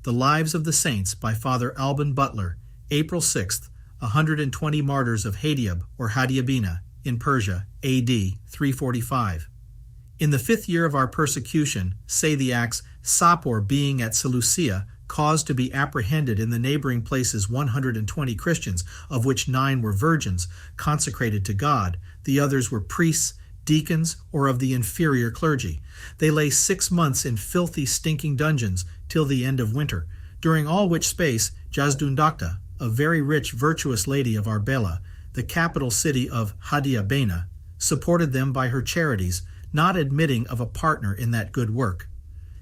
The Lives of the Saints by Father Alban Butler, April 6th, 120 Martyrs of Hadiab or Hadiabina in Persia, A.D. 345. In the 5th year of our persecution, say the Acts, Sapor being at Seleucia, caused to be apprehended in the neighboring places 120 Christians, of which 9 were virgins, consecrated to God. The others were priests, deacons, or of the inferior clergy. They lay 6 months in filthy, stinking dungeons till the end of winter, during all which space Jazdunda, a very rich, virtuous lady of Arbela, the capital city of Hadiabena, supported them by her charities, not admitting of a partner in that good work.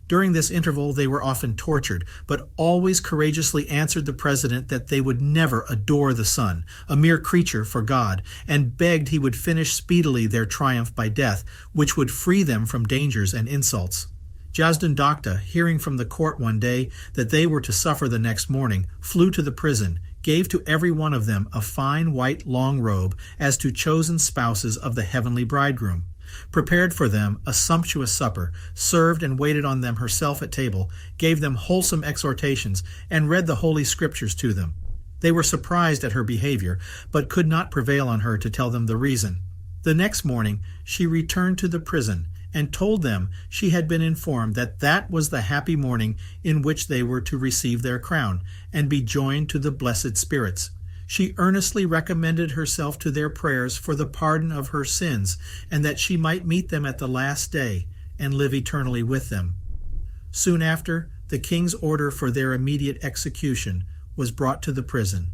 During this interval they were often tortured, but always courageously answered the president that they would never adore the Son, a mere creature for God, and begged he would finish speedily their triumph by death, which would free them from dangers and insults. Jazdunda, hearing from the court one day that they were to suffer the next morning, flew to the prison, gave to every one of them a fine white long robe as to chosen spouses of the heavenly bridegroom, prepared for them a sumptuous supper, served and waited on them herself at table, gave them wholesome exhortations, and read the Holy Scriptures to them. They were surprised at her behavior, but could not prevail on her to tell them the reason. The next morning she returned to the prison, and told them she had been informed that that was the happy morning in which they were to receive their crown, and be joined to the blessed spirits. She earnestly recommended herself to their prayers for the pardon of her sins, and that she might meet them at the last day, and live eternally with them. Soon after, the king's order for their immediate execution was brought to the prison.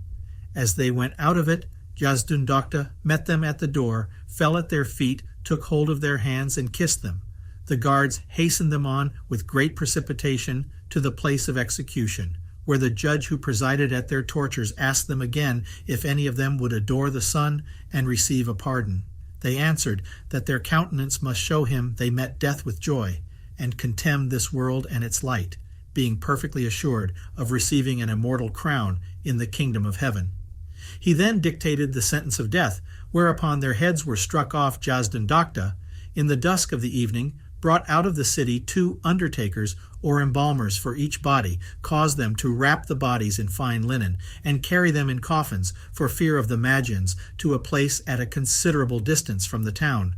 As they went out of it, Jazdunda met them at the door, fell at their feet, took hold of their hands, and kissed them. The guards hastened them on with great precipitation to the place of execution, where the judge who presided at their tortures asked them again if any of them would adore the Son and receive a pardon. They answered that their countenance must show him they met death with joy, and contemned this world and its light, being perfectly assured of receiving an immortal crown in the kingdom of heaven. He then dictated the sentence of death, whereupon their heads were struck off. Jazdunda, in the dusk of the evening, brought out of the city 2 undertakers or embalmers for each body, caused them to wrap the bodies in fine linen, and carry them in coffins, for fear of the Magians, to a place at a considerable distance from the town.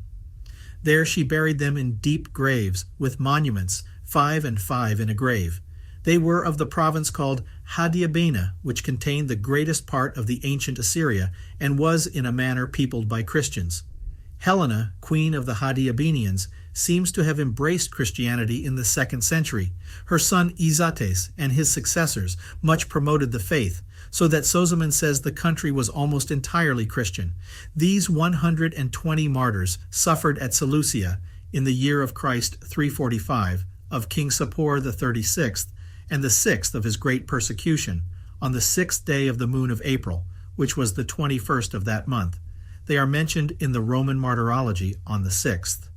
There she buried them in deep graves, with monuments, 5 and 5 in a grave. They were of the province called Hadiabena, which contained the greatest part of the ancient Assyria, and was in a manner peopled by Christians. Helena, queen of the Hadiabenians, seems to have embraced Christianity in the 2nd century. Her son Izates and his successors much promoted the faith, so that Sozomen says the country was almost entirely Christian. These 120 martyrs suffered at Seleucia in the year of Christ 345 of King Sapor the 36th, and the 6th of his great persecution, on the 6th day of the moon of April, which was the 21st of that month. They are mentioned in the Roman Martyrology on the 6th.